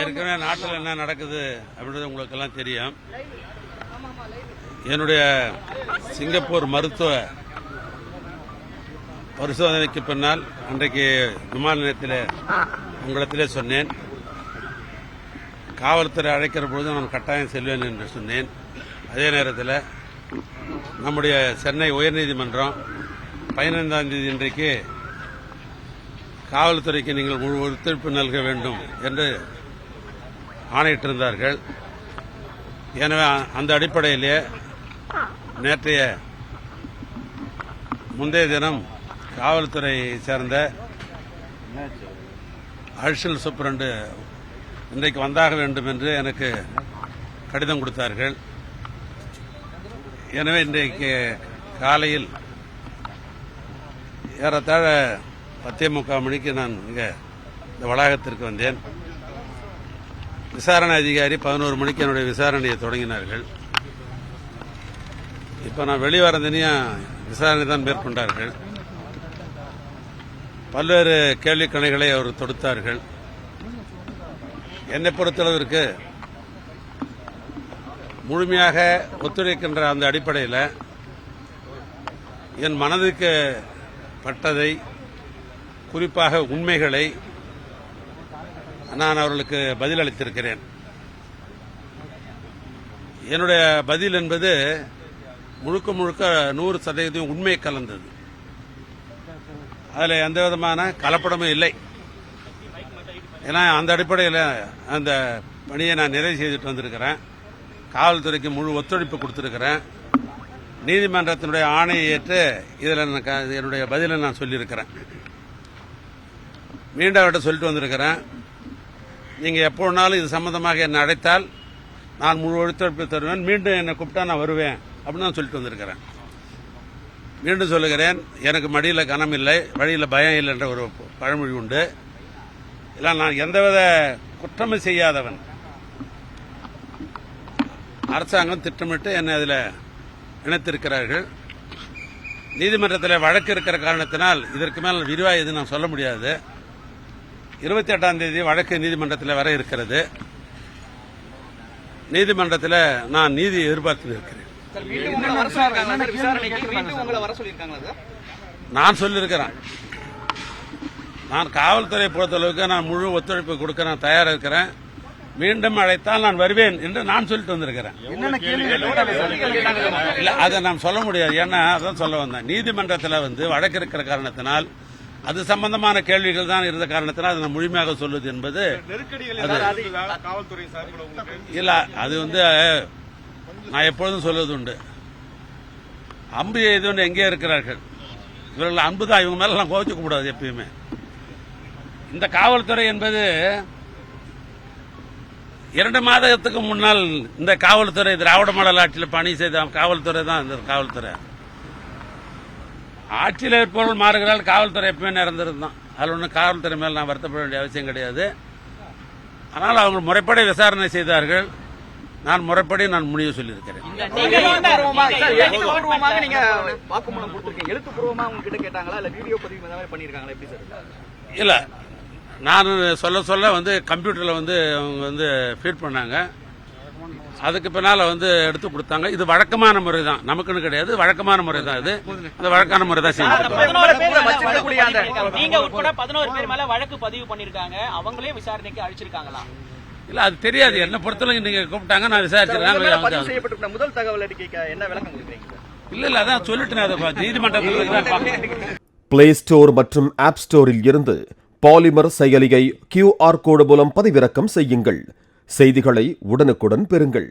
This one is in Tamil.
ஏற்கனவே நாட்டில் என்ன நடக்குது அப்படின்றது உங்களுக்கு எல்லாம் தெரியும். என்னுடைய சிங்கப்பூர் மருத்துவ பரிசோதனைக்கு பின்னால் அன்றைக்கு விமான நிலையத்தில் உங்களிடத்திலே சொன்னேன், காவல்துறை அழைக்கிற பொழுது நான் கட்டாயம் செல்வேன் என்று சொன்னேன். அதே நேரத்தில் நம்முடைய சென்னை உயர்நீதிமன்றம் 15ஆம் தேதி இன்றைக்கு காவல்துறைக்கு நீங்கள் முழு ஒத்துழைப்பு நல்க வேண்டும் என்று ஆணையிட்டிருந்தார்கள். எனவே அந்த அடிப்படையிலே முந்தைய தினம் காவல்துறையை சேர்ந்த அடிஷனல் சூப்பரண்டு இன்றைக்கு வந்தாக வேண்டும் என்று எனக்கு கடிதம் கொடுத்தார்கள். எனவே இன்றைக்கு காலையில் ஏறத்தாழ 10:45 மணிக்கு நான் இங்கே இந்த வளாகத்திற்கு வந்தேன். விசாரணை அதிகாரி 11 மணிக்கு என்னுடைய விசாரணையை தொடங்கினார்கள். இப்போ நான் வெளிவரந்தனையும் விசாரணை தான் மேற்கொண்டார்கள். பல்வேறு கேள்விக்கணைகளை அவர் தொடுத்தார்கள். என்னை பொறுத்தளவிற்கு முழுமையாக ஒத்துழைக்கின்ற அந்த அடிப்படையில் என் மனதுக்கு பட்டதை, குறிப்பாக உண்மைகளை நான் அவர்களுக்கு பதிலளித்திருக்கிறேன். என்னுடைய பதில் என்பது முழுக்க 100% உண்மை கலந்தது. அதில் எந்த விதமான கலப்படமும் இல்லை. ஏன்னா அந்த அடிப்படையில் அந்த பணியை நான் நிறைவு செய்துட்டு வந்திருக்கிறேன். காவல்துறைக்கு முழு ஒத்துழைப்பு கொடுத்திருக்கிறேன். நீதிமன்றத்தினுடைய ஆணையை ஏற்று இதில் என்னுடைய பதிலை நான் சொல்லியிருக்கிறேன். மீண்டும் அவர்கிட்ட சொல்லிட்டு வந்திருக்கிறேன், நீங்கள் எப்போ வேணாலும் இது சம்பந்தமாக என்னை அழைத்தால் நான் முழு ஒத்துழைப்பு தருவேன், மீண்டும் என்னை கூப்பிட்டா நான் வருவேன் அப்படின்னு நான் சொல்லிட்டு வந்திருக்கிறேன். மீண்டும் சொல்லுகிறேன், எனக்கு மடியில் கனம் இல்லை, வழியில் பயம் இல்லை என்ற ஒரு பழமொழி உண்டு. இல்லை, நான் எந்தவித குற்றமும் செய்யாதவன். அரசாங்கம் திட்டமிட்டு என்னை அதில் இணைத்திருக்கிறார்கள். நீதிமன்றத்தில் வழக்கு இருக்கிற காரணத்தினால் இதற்கு மேல் விரிவாக எதுவும் நான் சொல்ல முடியாது. 28ஆம் தேதி வழக்கு நீதிமன்றத்தில் வர இருக்கிறது. நீதிமன்றத்தில் நான் நீதி எதிர்பார்த்து இருக்கிறேன். நான் சொல்லியிருக்கிறேன், நான் காவல்துறை பொறுத்தளவுக்கு நான் முழு ஒத்துழைப்பு கொடுக்க நான் தயாராக இருக்கிறேன். மீண்டும் அழைத்தால் நான் வருவேன் என்று நான் சொல்லிட்டு வந்திருக்கிறேன். இல்ல, அதை நான் சொல்ல முடியாது. ஏன்னா அதான் சொல்ல வந்தேன், நீதிமன்றத்தில் வழக்கு இருக்கிற காரணத்தினால் அது சம்பந்தமான கேள்விகள் தான் இருந்த காரணத்தினால் அதை நான் முழுமையாக சொல்வது என்பது இல்ல. அது நான் எப்பொழுதும் சொல்வது உண்டு, அம்பு எய்து எங்கே இருக்கிறார்கள் இவர்கள் அன்புதான், இவங்க மேல நான் கோவிச்சுக்க கூடாது. எப்பயுமே இந்த காவல்துறை என்பது 2 மாதத்துக்கு முன்னால் இந்த காவல்துறை திராவிட மாடல் ஆட்சியில் பணி செய்த காவல்துறை தான் இந்த காவல்துறை. ஆட்சியில் இருப்பவர்கள் மாறுகிறால் காவல்துறை எப்பவுமே நிரந்தரம். அதில் ஒன்றும் காவல்துறை மேல் நான் வருத்தப்பட வேண்டிய அவசியம் கிடையாது. ஆனால் அவங்க முறைப்படி விசாரணை செய்தார்கள். நான் முறைப்படி நான் முடிவு சொல்லியிருக்கிறேன். இல்ல, நான் சொல்ல கம்ப்யூட்டர்ல அவங்க ஃபீட் பண்ணாங்க. அதுக்கு பின்னால எடுத்து கொடுத்தாங்க. இது வழக்கமான முறை தான், நமக்குன்னு கிடையாது, வழக்கமான முறை தான். இது அந்த வழக்கான முறை தான் செய்யணும். நீங்க உட்பட 11 பேர் மேல வழக்கு பதிவு பண்ணிருக்காங்க. அவங்களே விசாரணைக்கு அழைச்சிருக்காங்களா? இல்ல, அது தெரியாது. என்ன பொறுத்தவரைக்கும் நீங்க கூப்பிட்டாங்க, நான் விசாரிச்சிருக்கேன். முதல் தகவல் அறிக்கைக்கு என்ன விளக்கம் கொடுக்குறீங்க? இல்ல, அதான் சொல்லிட்டேன். அதை நீதிமன்றத்தில் பிளே ஸ்டோர் மற்றும் ஆப் ஸ்டோரில் இருந்து பாலிமர் செயலியை QR கோடு மூலம் பதிவிறக்கம் செய்யுங்கள். செய்திகளை உடனுக்குடன் பெறுங்கள்.